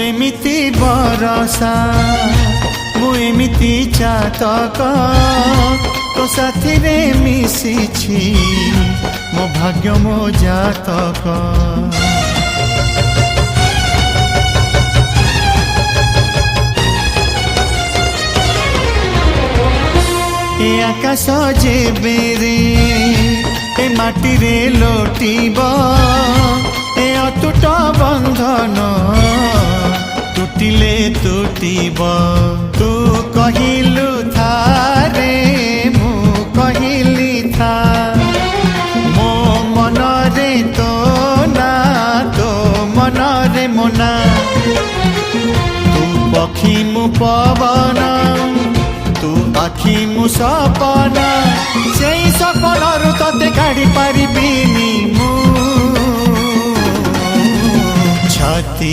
एमिति बरसा मु एमिति चातक तो साथी रे मिशिछि मो भाग्य मो जातक। ए आकाश जेबेरे ए माटी रे लोटिब ए अटूट बंधन टूटिले टूटिब। तू कहिलु था रे मु कहिली था मो मन रे तो ना तो मन रे मोना। तू पक्षी मु पवन तू आखि मु सपन से सपन तते काढ़ी पारिबिनी मु छाती।